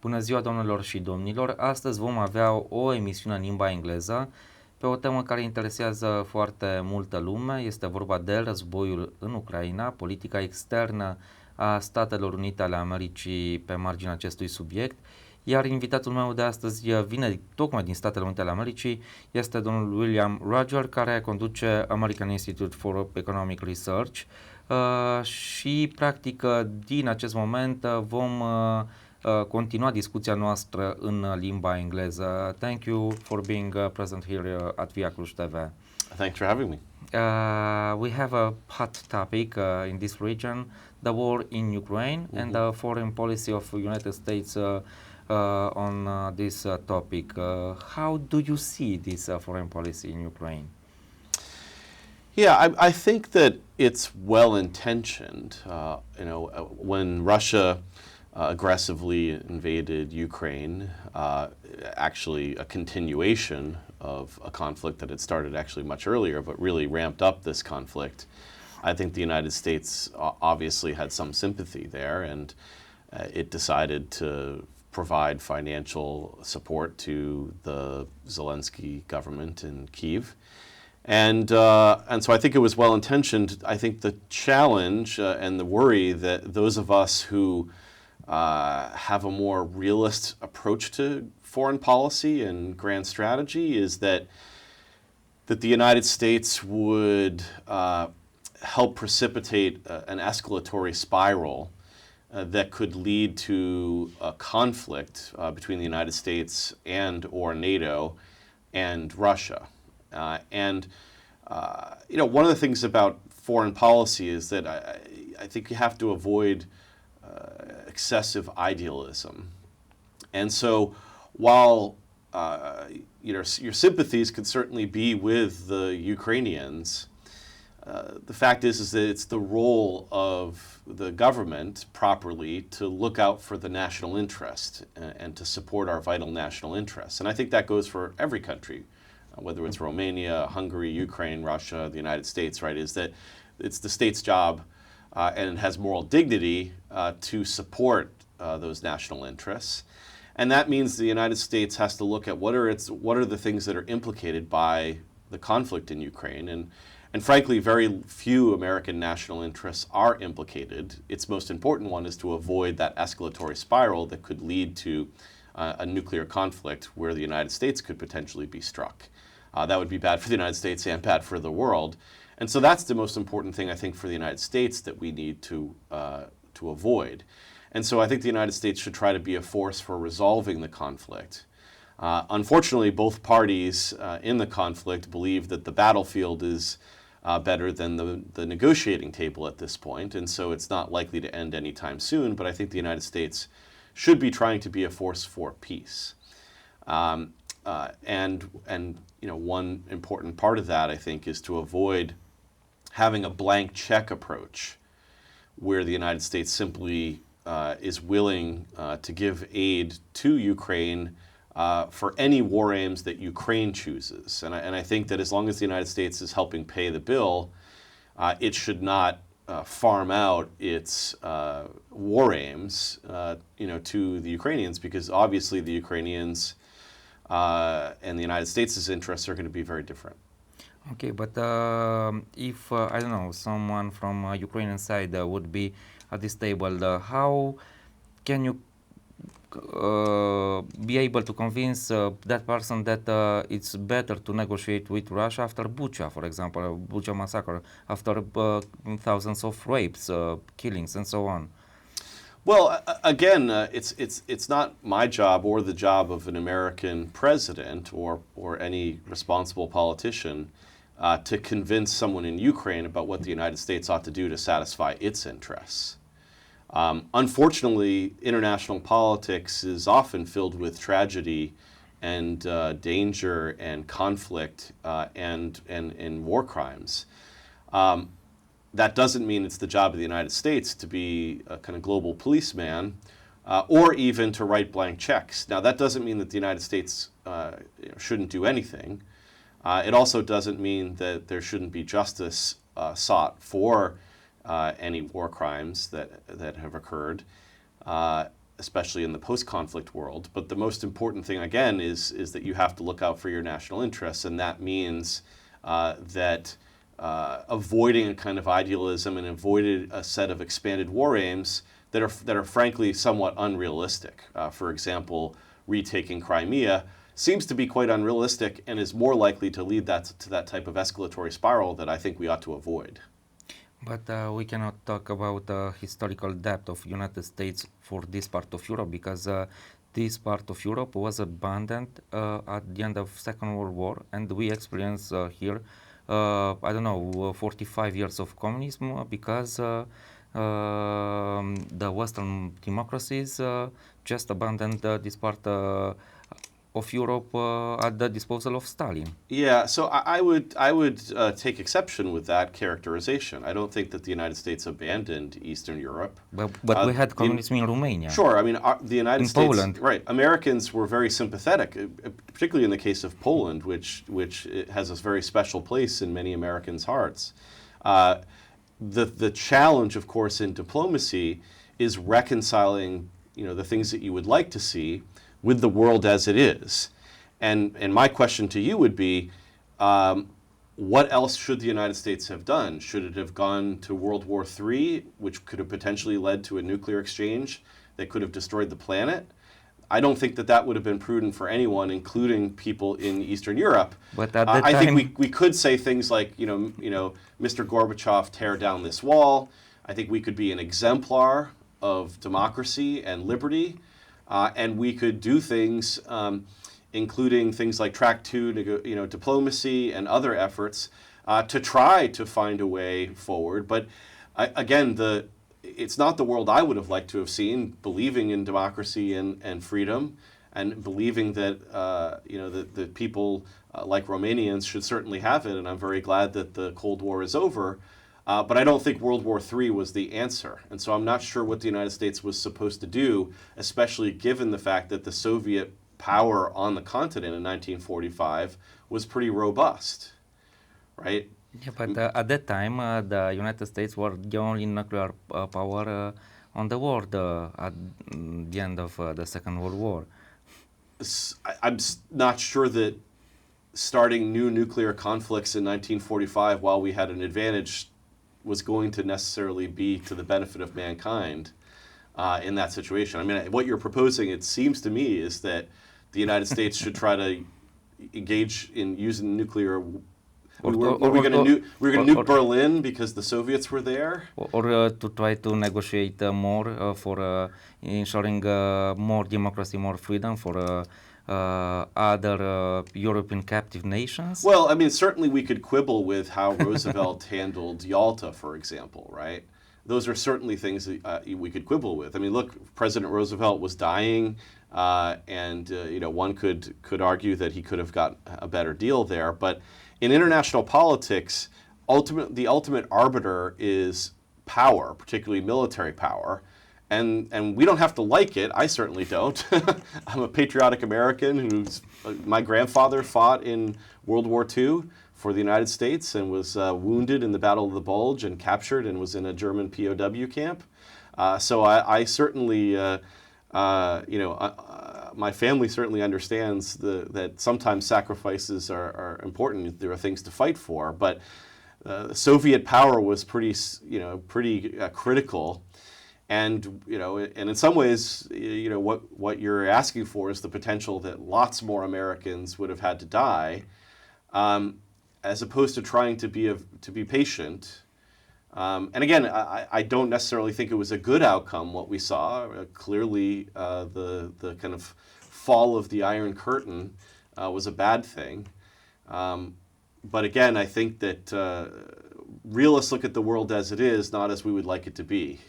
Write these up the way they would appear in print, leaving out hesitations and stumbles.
Bună ziua, domnilor și domnilor! Astăzi vom avea o emisiune în limba engleză pe o temă care interesează foarte multă lume. Este vorba de războiul în Ucraina, politica externă a Statelor Unite ale Americii pe marginea acestui subiect. Iar invitatul meu de astăzi vine tocmai din Statele Unite ale Americii, este domnul William Roger, care conduce American Institute for Economic Research și practic din acest moment vom continua discuția noastră în limba engleză. Thank you for being present here at Via Cluj TV. Thanks for having me. We have a hot topic in this region, the war in Ukraine and the foreign policy of United States on this topic. How do you see this foreign policy in Ukraine? Yeah, I think that it's well-intentioned. When Russia aggressively invaded Ukraine, actually a continuation of a conflict that had started actually much earlier, but really ramped up this conflict. I think the United States obviously had some sympathy there, and it decided to provide financial support to the Zelensky government in Kyiv. And so I think it was well-intentioned. I think the challenge and the worry that those of us who have a more realist approach to foreign policy and grand strategy is that the United States would help precipitate an escalatory spiral that could lead to a conflict between the United States and or NATO and Russia. One of the things about foreign policy is that I think you have to avoid excessive idealism. And so while your sympathies could certainly be with the Ukrainians, the fact is that it's the role of the government properly to look out for the national interest and to support our vital national interests. And I think that goes for every country, whether it's Romania, Hungary, Ukraine, Russia, the United States, right, is that it's the state's job and it has moral dignity to support those national interests. And that means the United States has to look at what are the things that are implicated by the conflict in Ukraine. And frankly, very few American national interests are implicated. Its most important one is to avoid that escalatory spiral that could lead to a nuclear conflict where the United States could potentially be struck. That would be bad for the United States and bad for the world. And so that's the most important thing, I think, for the United States that we need to avoid. And so I think the United States should try to be a force for resolving the conflict. Unfortunately, both parties in the conflict believe that the battlefield is better than the negotiating table at this point, and so it's not likely to end anytime soon, but I think the United States should be trying to be a force for peace. One important part of that, I think, is to avoid having a blank check approach where the United States simply is willing to give aid to Ukraine for any war aims that Ukraine chooses. And I think that as long as the United States is helping pay the bill, it should not farm out its war aims to the Ukrainians, because obviously the Ukrainians and the United States' interests are going to be very different. Okay, but if, I don't know, someone from Ukrainian side would be at this table, how can you be able to convince that person that it's better to negotiate with Russia after Bucha, for example, Bucha massacre, after thousands of rapes, killings, and so on? Well, again, it's not my job or the job of an American president or any responsible politician to convince someone in Ukraine about what the United States ought to do to satisfy its interests. Unfortunately, international politics is often filled with tragedy and danger and conflict and war crimes. That doesn't mean it's the job of the United States to be a kind of global policeman or even to write blank checks. Now, that doesn't mean that the United States shouldn't do anything. It also doesn't mean that there shouldn't be justice sought for any war crimes that have occurred. especially in the post-conflict world. But the most important thing, again, is that you have to look out for your national interests, and that means that avoiding a kind of idealism and avoiding a set of expanded war aims that are frankly somewhat unrealistic. For example, retaking Crimea seems to be quite unrealistic and is more likely to lead to that type of escalatory spiral that I think we ought to avoid. But we cannot talk about historical depth of United States for this part of Europe, because this part of Europe was abandoned at the end of Second World War, and we experience here, I don't know, 45 years of communism, because the Western democracies just abandoned this part of Europe at the disposal of Stalin. Yeah, so I would take exception with that characterization. I don't think that the United States abandoned Eastern Europe. But we had communism in Romania. Sure, I mean the United States, Poland. Right? Americans were very sympathetic, particularly in the case of Poland, which has a very special place in many Americans' hearts. The challenge, of course, in diplomacy is reconciling, the things that you would like to see with the world as it is. And my question to you would be, what else should the United States have done? Should it have gone to World War III, which could have potentially led to a nuclear exchange that could have destroyed the planet? I don't think that would have been prudent for anyone, including people in Eastern Europe. But at the time, I think we could say things like, Mr. Gorbachev, tear down this wall. I think we could be an exemplar of democracy and liberty. And we could do things, including things like Track 2, diplomacy and other efforts to try to find a way forward. But again, it's not the world I would have liked to have seen, believing in democracy and freedom, and believing that that people like Romanians should certainly have it. And I'm very glad that the Cold War is over. But I don't think World War III was the answer. And so I'm not sure what the United States was supposed to do, especially given the fact that the Soviet power on the continent in 1945 was pretty robust, right? Yeah, but at that time, the United States were the only nuclear power on the world at the end of the Second World War. I'm not sure that starting new nuclear conflicts in 1945 while we had an advantage was going to necessarily be to the benefit of mankind in that situation. I mean, what you're proposing, it seems to me, is that the United States should try to engage in using nuclear. We were going to nuke Berlin because the Soviets were there? Or to try to negotiate more for ensuring more democracy, more freedom for other European captive nations? Well, I mean, certainly we could quibble with how Roosevelt handled Yalta, for example, right? Those are certainly things that we could quibble with. I mean, look, President Roosevelt was dying, and one could argue that he could have got a better deal there. But in international politics, the ultimate arbiter is power, particularly military power. And we don't have to like it. I certainly don't. I'm a patriotic American my grandfather fought in World War II for the United States and was wounded in the Battle of the Bulge and captured and was in a German POW camp. So I certainly, my family certainly understands that sometimes sacrifices are important. There are things to fight for, but Soviet power was pretty critical. And and in some ways, what you're asking for is the potential that lots more Americans would have had to die, as opposed to trying to be patient. And again, I don't necessarily think it was a good outcome. What we saw clearly, the kind of fall of the Iron Curtain was a bad thing. But again, I think that realists look at the world as it is, not as we would like it to be.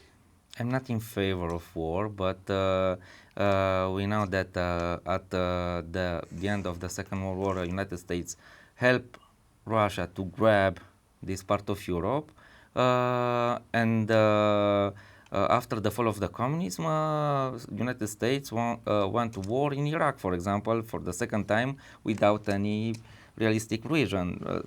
I'm not in favor of war, but we know that at the end of the Second World War, the United States helped Russia to grab this part of Europe, and after the fall of the communism, United States went to war in Iraq, for example, for the second time without any realistic reason.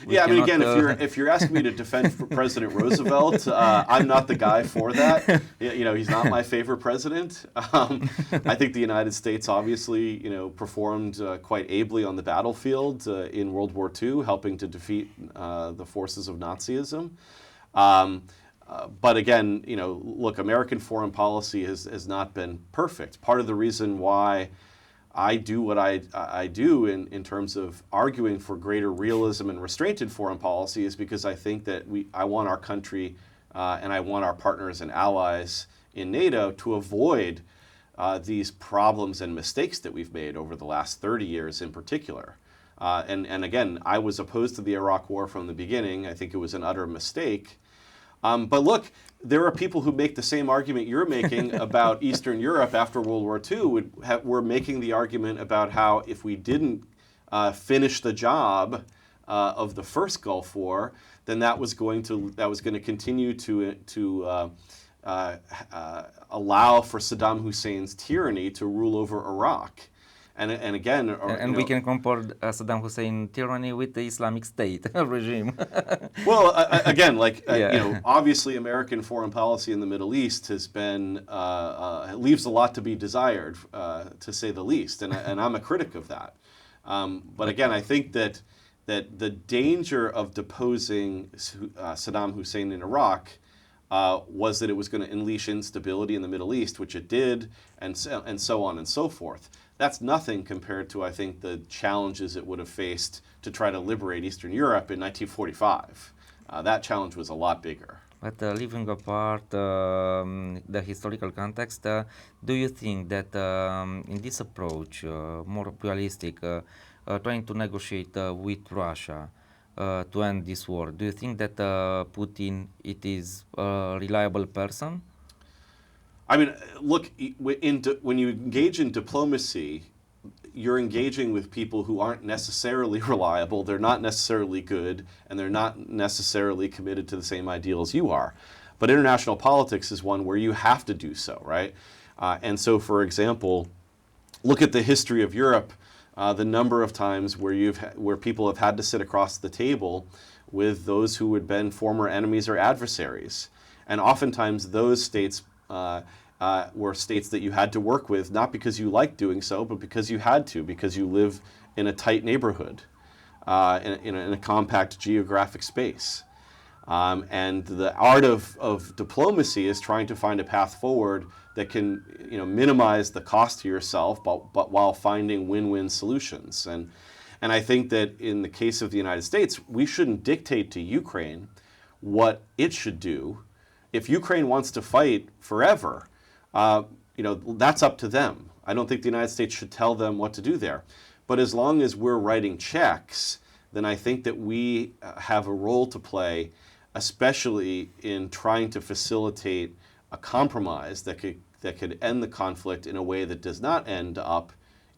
Yeah, I mean, again, if you're asking me to defend President Roosevelt, I'm not the guy for that. You know, he's not my favorite president. I think the United States obviously, you know, performed quite ably on the battlefield in World War II, helping to defeat the forces of Nazism. But again, you know, look, American foreign policy has not been perfect. Part of the reason why I do what I do in terms of arguing for greater realism and restraint in foreign policy is because I think that I want our country and I want our partners and allies in NATO to avoid these problems and mistakes that we've made over the last 30 years in particular. And again, I was opposed to the Iraq War from the beginning. I think it was an utter mistake. But look, there are people who make the same argument you're making about Eastern Europe after World War II. We're making the argument about how if we didn't finish the job of the first Gulf War, then that was going to continue to allow for Saddam Hussein's tyranny to rule over Iraq. And again, we can compare Saddam Hussein tyranny with the Islamic State regime. Well, again, like you know, obviously American foreign policy in the Middle East has been leaves a lot to be desired, to say the least, and I'm a critic of that. But again, I think that the danger of deposing Saddam Hussein in Iraq was that it was going to unleash instability in the Middle East, which it did, and so on and so forth. That's nothing compared to, I think, the challenges it would have faced to try to liberate Eastern Europe in 1945. That challenge was a lot bigger. But leaving apart the historical context, do you think that in this approach, more realistic, trying to negotiate with Russia to end this war, do you think that Putin is a reliable person? I mean, look, when you engage in diplomacy, you're engaging with people who aren't necessarily reliable, they're not necessarily good, and they're not necessarily committed to the same ideals you are. But international politics is one where you have to do so, right? And so, for example, look at the history of Europe, the number of times where people have had to sit across the table with those who had been former enemies or adversaries. And oftentimes those states were states that you had to work with, not because you liked doing so, but because you had to, because you live in a tight neighborhood, in a compact geographic space. And the art of diplomacy is trying to find a path forward that can, you know, minimize the cost to yourself, but while finding win-win solutions. And I think that in the case of the United States, we shouldn't dictate to Ukraine what it should do. If Ukraine wants to fight forever, you know, that's up to them. I don't think the United States should tell them what to do there. But as long as we're writing checks, then I think that we have a role to play, especially in trying to facilitate a compromise that could end the conflict in a way that does not end up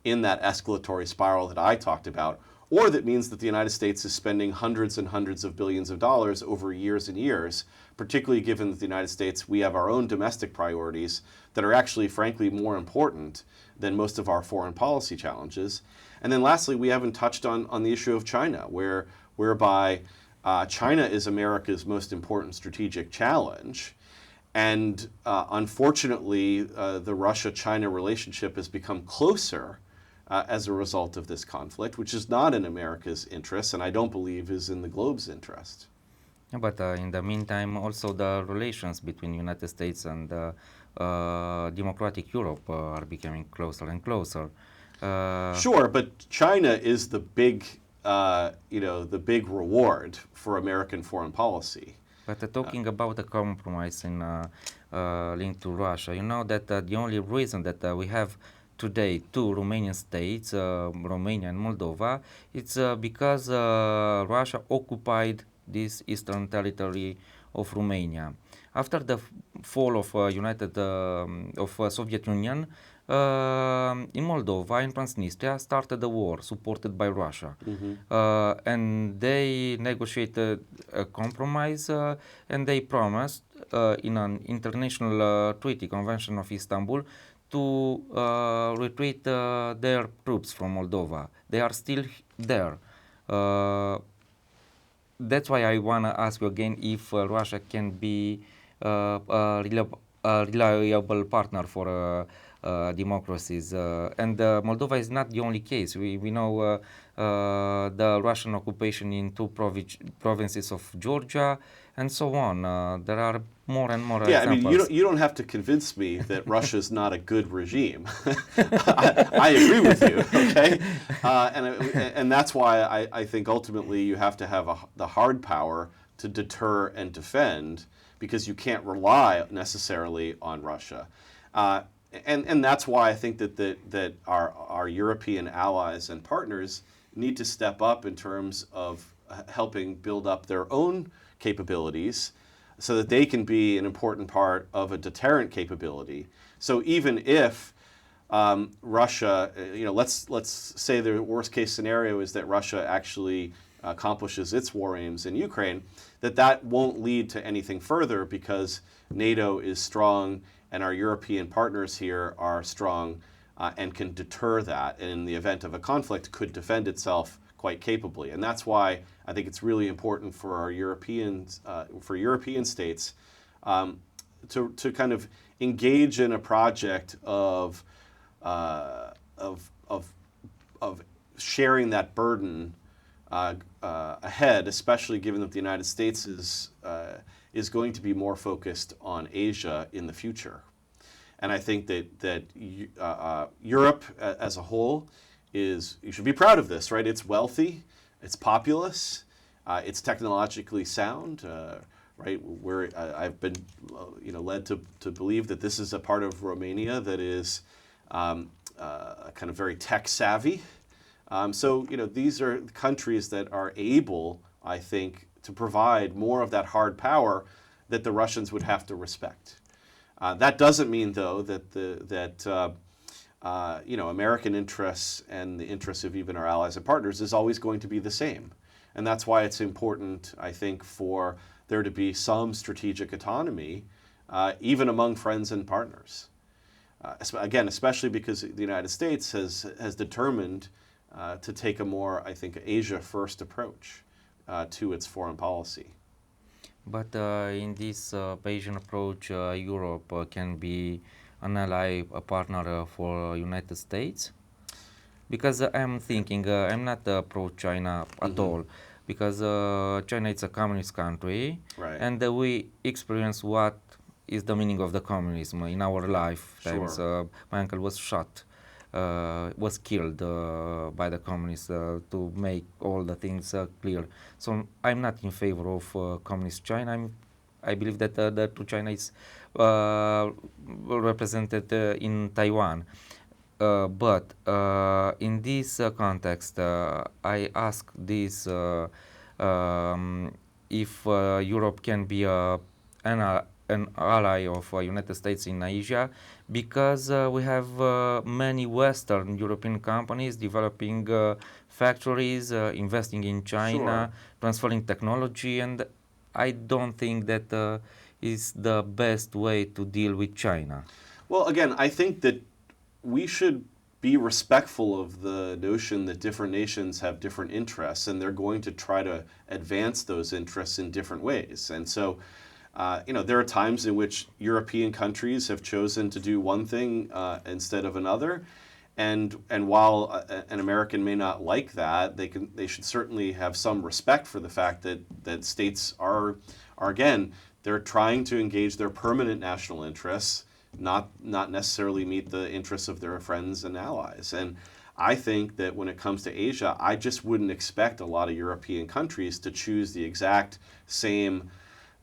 in that escalatory spiral that I talked about, or that means that the United States is spending hundreds and hundreds of billions of dollars over years and years, particularly given that the United States, we have our own domestic priorities that are actually, frankly, more important than most of our foreign policy challenges. And then lastly, we haven't touched on the issue of China, whereby China is America's most important strategic challenge. And unfortunately, the Russia-China relationship has become closer as a result of this conflict, which is not in America's interest, and I don't believe is in the globe's interest. Yeah, but in the meantime, also the relations between United States and democratic Europe are becoming closer and closer. Sure, but China is the big, you know, the big reward for American foreign policy. But talking about the compromise in linked to Russia, you know that the only reason that we have today two Romanian states, Romania and Moldova, it's because Russia occupied this eastern territory of Romania. After the fall of Soviet Union, in Moldova and Transnistria started a war supported by Russia, and they negotiated a compromise, and they promised in an international treaty, Convention of Istanbul, to retreat their troops from Moldova. They are still there. that's why I want to ask you again if Russia can be a reliable partner for democracies. And Moldova is not the only case. We know the Russian occupation in two provinces of Georgia and so on. There are more and more Yeah, examples. I mean, you don't have to convince me that Russia is not a good regime. I agree with you, okay? And that's why I think ultimately you have to have the hard power to deter and defend, because you can't rely necessarily on Russia. And that's why I think that our European allies and partners need to step up in terms of helping build up their own capabilities, so that they can be an important part of a deterrent capability. So even if Russia, let's say the worst case scenario is that Russia actually accomplishes its war aims in Ukraine, that won't lead to anything further, because NATO is strong and our European partners here are strong and can deter that, and in the event of a conflict could defend itself quite capably. And that's why I think it's really important for our European states to kind of engage in a project of sharing that burden ahead, especially given that the United States is going to be more focused on Asia in the future. And I think that Europe as a whole you should be proud of this, right? It's wealthy, it's populous, it's technologically sound, right? I've been led to believe that this is a part of Romania that is kind of very tech savvy. So these are countries that are able, I think, to provide more of that hard power that the Russians would have to respect. That doesn't mean, though, that American interests and the interests of even our allies and partners is always going to be the same. And that's why it's important, I think, for there to be some strategic autonomy, even among friends and partners. Again, especially because the United States has determined to take a more, I think, Asia-first approach to its foreign policy. But in this Asian approach, Europe can be an ally, a partner for United States? Because I'm thinking, I'm not pro-China at all, because China is a communist country, Right. and we experience what is the meaning of the communism in our lifetimes. Sure. My uncle was shot, was killed by the communists to make all the things clear. So I'm not in favor of communist China. I believe that the true China is represented in Taiwan. But in this context, I ask this, if Europe can be an ally of United States in Asia, because we have many Western European companies developing factories, investing in China, transferring technology, and I don't think that is the best way to deal with China. Well, again, I think that we should be respectful of the notion that different nations have different interests, and they're going to try to advance those interests in different ways. And so, there are times in which European countries have chosen to do one thing instead of another. And while an American may not like that, they should certainly have some respect for the fact that states are again, they're trying to engage their permanent national interests, not necessarily meet the interests of their friends and allies. And I think that when it comes to Asia, I just wouldn't expect a lot of European countries to choose the exact same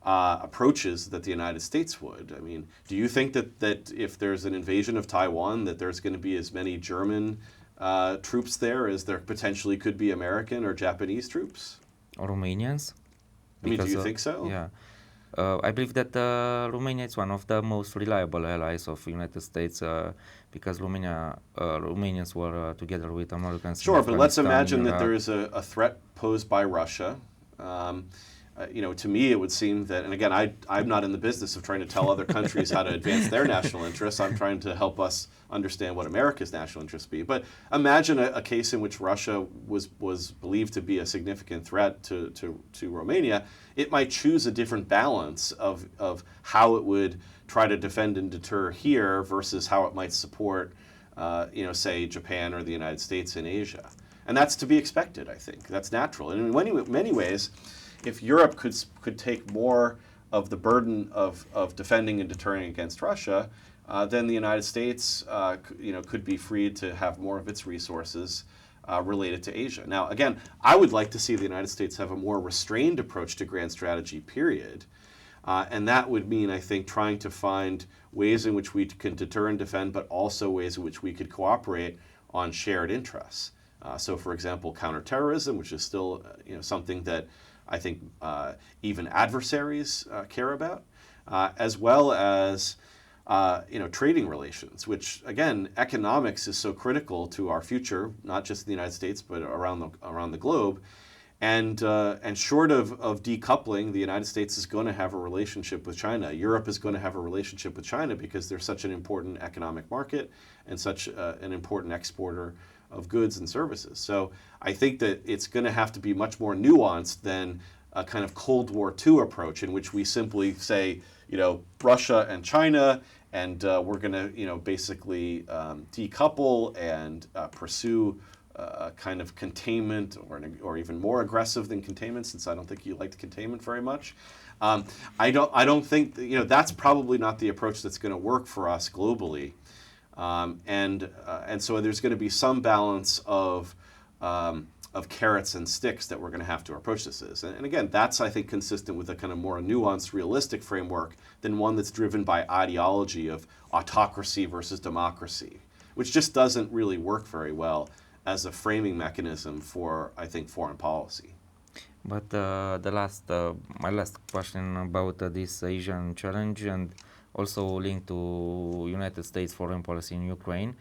approaches that the United States would. I mean, do you think that if there's an invasion of Taiwan, that there's going to be as many German troops there as there potentially could be American or Japanese troops? Or Romanians? I mean, do you think so? Yeah. I believe that Romania is one of the most reliable allies of the United States because Romanians were together with Americans. Sure, but let's imagine that there is a threat posed by Russia. to me it would seem that, and again, I'm not in the business of trying to tell other countries how to advance their national interests. I'm trying to help us understand what America's national interests be. But imagine a case in which Russia was believed to be a significant threat to Romania. It might choose a different balance of how it would try to defend and deter here versus how it might support, say, Japan or the United States in Asia. And that's to be expected, I think. That's natural. And in many ways, if Europe could take more of the burden of defending and deterring against Russia, then the United States could be freed to have more of its resources related to Asia. Now, again, I would like to see the United States have a more restrained approach to grand strategy, period. And that would mean, I think, trying to find ways in which we can deter and defend, but also ways in which we could cooperate on shared interests. So, for example, counterterrorism, which is still something that I think even adversaries care about, as well as trading relations, which again, economics is so critical to our future, not just in the United States but around the globe. And short of decoupling, the United States is going to have a relationship with China. Europe is going to have a relationship with China because they're such an important economic market and such an important exporter of goods and services. So I think that it's going to have to be much more nuanced than a kind of Cold War II approach in which we simply say, Russia and China, and we're going to, basically decouple and pursue a kind of containment or even more aggressive than containment, since I don't think you liked containment very much. I don't think, that's probably not the approach that's going to work for us globally. And so there's going to be some balance of carrots and sticks that we're going to have to approach this as. And again, that's, I think, consistent with a kind of more nuanced, realistic framework than one that's driven by ideology of autocracy versus democracy, which just doesn't really work very well as a framing mechanism for, I think, foreign policy. But my last question about this Asian challenge, and also linked to United States foreign policy in Ukraine,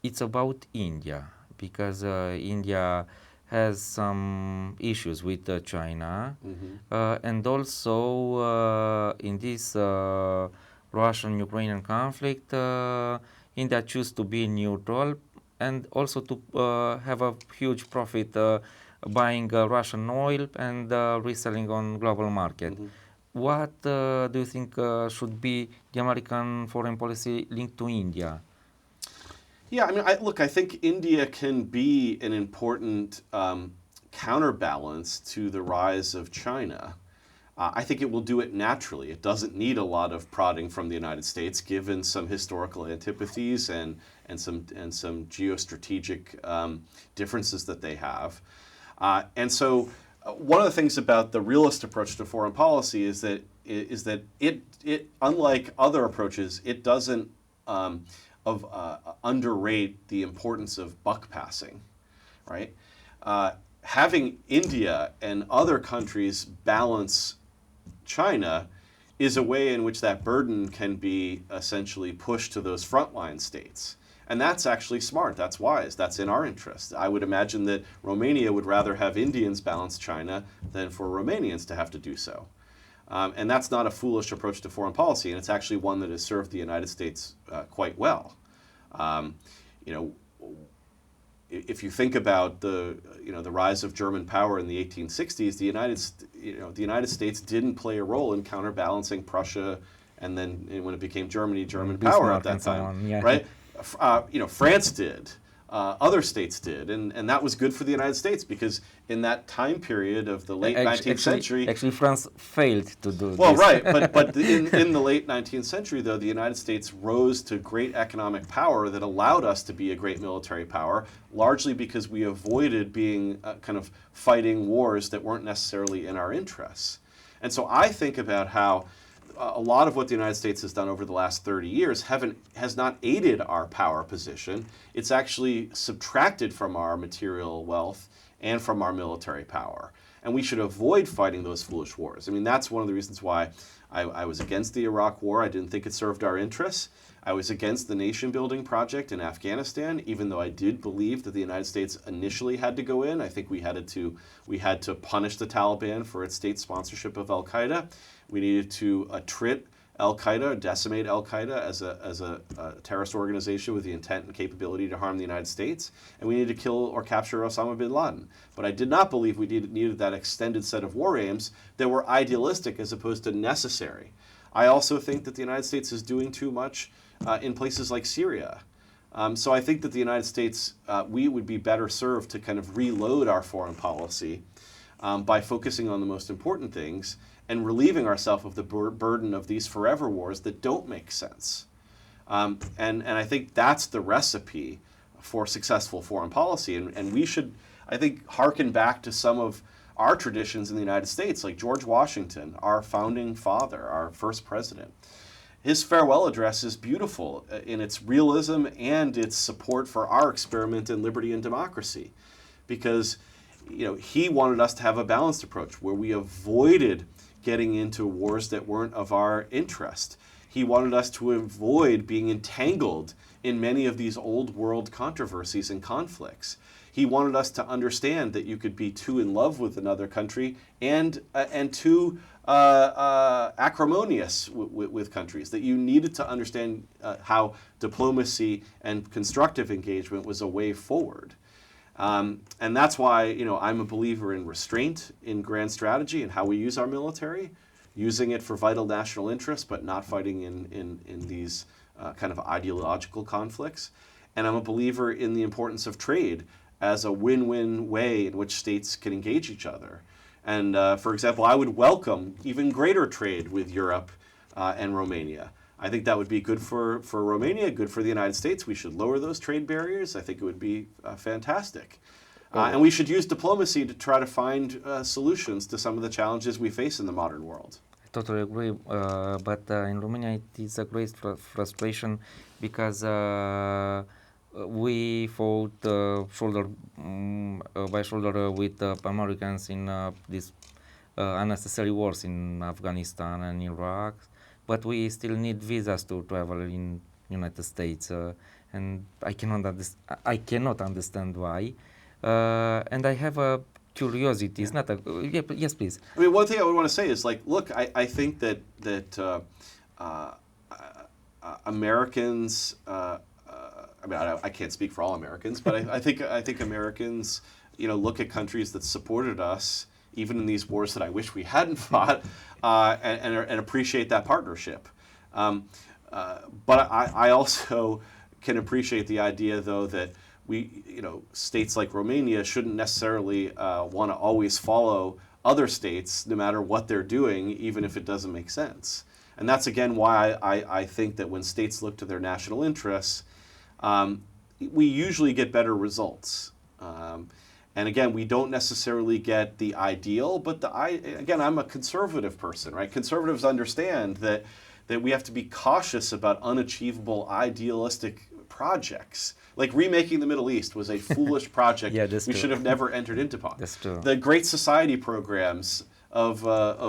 it's about India, because India has some issues with China, and also in this Russian-Ukrainian conflict, India chose to be neutral and also to have a huge profit buying Russian oil and reselling on global market. What do you think should be the American foreign policy linked to India? Yeah, I mean, I think India can be an important counterbalance to the rise of China. I think it will do it naturally. It doesn't need a lot of prodding from the United States, given some historical antipathies and some geostrategic differences that they have. And so one of the things about the realist approach to foreign policy is that it unlike other approaches, it doesn't underrate the importance of buck passing, right? Having India and other countries balance China is a way in which that burden can be essentially pushed to those frontline states. And that's actually smart, that's wise, that's in our interest. I would imagine that Romania would rather have Indians balance China than for Romanians to have to do so. And that's not a foolish approach to foreign policy, and it's actually one that has served the United States quite well. If you think about the rise of German power in the 1860s, the United States didn't play a role in counterbalancing Prussia, and then when it became German power at that time, right? France did. Other states did, and that was good for the United States, because in that time period of the late 19th century... Actually, France failed to do this. Well, right, but in the late 19th century, though, the United States rose to great economic power that allowed us to be a great military power, largely because we avoided being kind of fighting wars that weren't necessarily in our interests. And so I think about how a lot of what the United States has done over the last 30 years has not aided our power position. It's actually subtracted from our material wealth and from our military power. and we should avoid fighting those foolish wars. I mean, that's one of the reasons why I was against the Iraq War. I didn't think it served our interests. I was against the nation-building project in Afghanistan, even though I did believe that the United States initially had to go in. I think we had to punish the Taliban for its state sponsorship of Al-Qaeda. We needed to attrit Al-Qaeda, decimate Al-Qaeda as a terrorist organization with the intent and capability to harm the United States, and we needed to kill or capture Osama bin Laden. But I did not believe we needed that extended set of war aims that were idealistic as opposed to necessary. I also think that the United States is doing too much in places like Syria. So I think that the United States, we would be better served to kind of reload our foreign policy by focusing on the most important things and relieving ourselves of the burden of these forever wars that don't make sense. And I think that's the recipe for successful foreign policy. And we should, I think, hearken back to some of our traditions in the United States, like George Washington, our founding father, our first president. His farewell address is beautiful in its realism and its support for our experiment in liberty and democracy, because he wanted us to have a balanced approach where we avoided getting into wars that weren't of our interest. He wanted us to avoid being entangled in many of these old world controversies and conflicts. He wanted us to understand that you could be too in love with another country and too acrimonious with countries, that you needed to understand how diplomacy and constructive engagement was a way forward. And that's why, I'm a believer in restraint, in grand strategy, and how we use our military, using it for vital national interests, but not fighting in these kind of ideological conflicts. And I'm a believer in the importance of trade as a win-win way in which states can engage each other. And for example, I would welcome even greater trade with Europe and Romania. I think that would be good for Romania, good for the United States. We should lower those trade barriers. I think it would be fantastic. And we should use diplomacy to try to find solutions to some of the challenges we face in the modern world. I totally agree, but in Romania it is a great frustration because we fought shoulder by shoulder with Americans in these unnecessary wars in Afghanistan and Iraq. But we still need visas to travel in United States, and I cannot understand why. And I have a curiosity. It's not a yes, please. I mean, one thing I would want to say is look, I think that Americans. I mean, I can't speak for all Americans, but I think Americans, look at countries that supported us, even in these wars that I wish we hadn't fought, and appreciate that partnership. But I also can appreciate the idea, though, that states like Romania shouldn't necessarily want to always follow other states, no matter what they're doing, even if it doesn't make sense. And that's, again, why I think that when states look to their national interests, we usually get better results. And again, we don't necessarily get the ideal, but again, I'm a conservative person, right? Conservatives understand that we have to be cautious about unachievable, idealistic projects. Like remaking the Middle East was a foolish project we should have never entered into. That's true. The Great Society programs of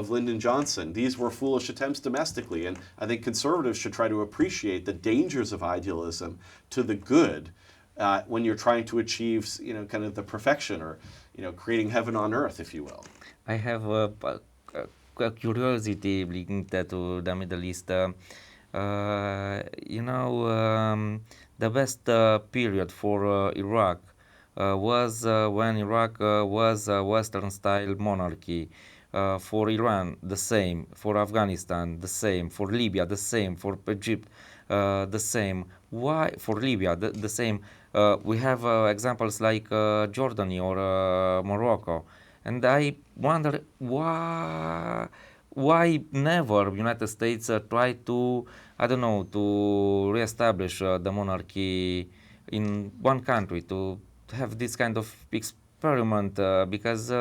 Lyndon Johnson, these were foolish attempts domestically, and I think conservatives should try to appreciate the dangers of idealism to the good when you're trying to achieve, kind of the perfection, or, creating heaven on earth, if you will. I have a curiosity linked to the Middle East. The best period for Iraq was when Iraq was a Western-style monarchy. For Iran, the same. For Afghanistan, the same. For Libya, the same. For Egypt, the same. Why for Libya, the same? We have examples like Jordan or Morocco, and I wonder why never United States tried to, to reestablish the monarchy in one country, to have this kind of experiment, because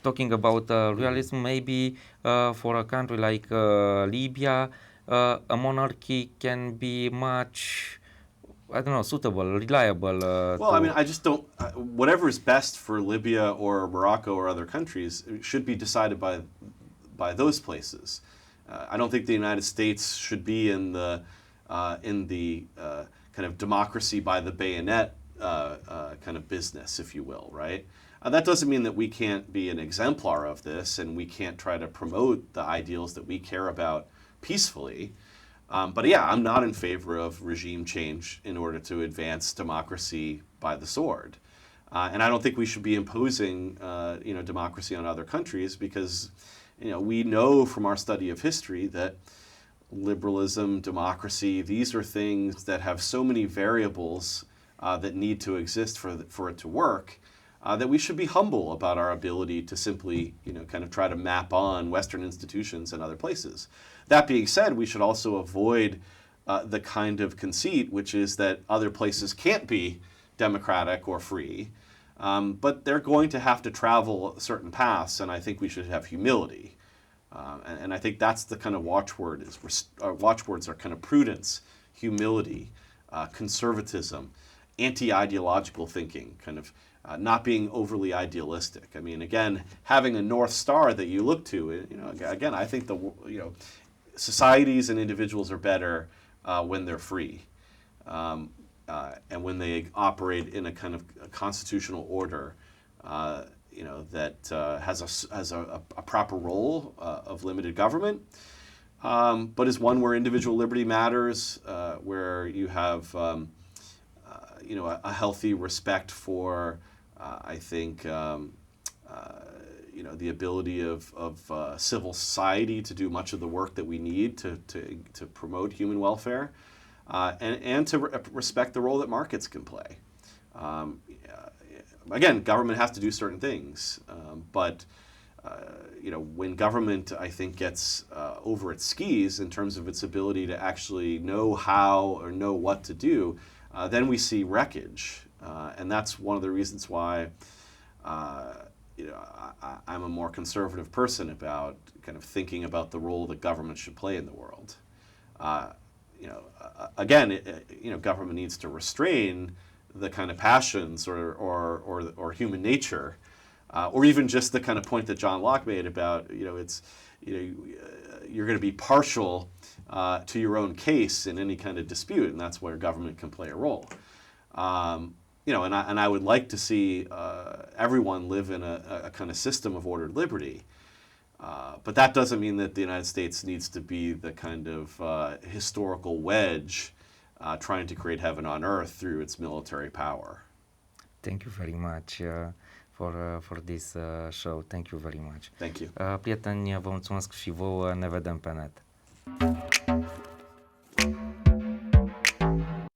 talking about realism, maybe for a country like Libya, a monarchy can be much I don't know, suitable, reliable. Well, I mean, I just don't. Whatever is best for Libya or Morocco or other countries should be decided by those places. I don't think the United States should be in the kind of democracy by the bayonet kind of business, if you will, right? That doesn't mean that we can't be an exemplar of this and we can't try to promote the ideals that we care about peacefully. But yeah, I'm not in favor of regime change in order to advance democracy by the sword. And I don't think we should be imposing, democracy on other countries because, we know from our study of history that liberalism, democracy, these are things that have so many variables that need to exist for it to work, that we should be humble about our ability to simply, kind of try to map on Western institutions and other places. That being said, we should also avoid the kind of conceit which is that other places can't be democratic or free, but they're going to have to travel certain paths, and I think we should have humility. And I think that's the kind of watchword. Watchwords are kind of prudence, humility, conservatism, anti-ideological thinking, kind of not being overly idealistic. I mean, again, having a North Star that you look to, again, I think societies and individuals are better when they're free and when they operate in a kind of a constitutional order, that has a proper role of limited government, but is one where individual liberty matters, where you have a healthy respect for, I think, the ability of civil society to do much of the work that we need to promote human welfare, and to respect the role that markets can play. Again, government has to do certain things, but when government, I think, gets over its skis in terms of its ability to actually know how or know what to do, then we see wreckage, and that's one of the reasons why I'm a more conservative person about kind of thinking about the role that government should play in the world. Again, government needs to restrain the kind of passions or human nature, or even just the kind of point that John Locke made about you're going to be partial to your own case in any kind of dispute, and that's where government can play a role. And I would like to see everyone live in a kind of system of ordered liberty. But that doesn't mean that the United States needs to be the kind of historical wedge trying to create heaven on earth through its military power. Thank you very much for this show. Thank you very much. Thank you. Prieteni, vă mulțumesc și vouă. Ne vedem pe net.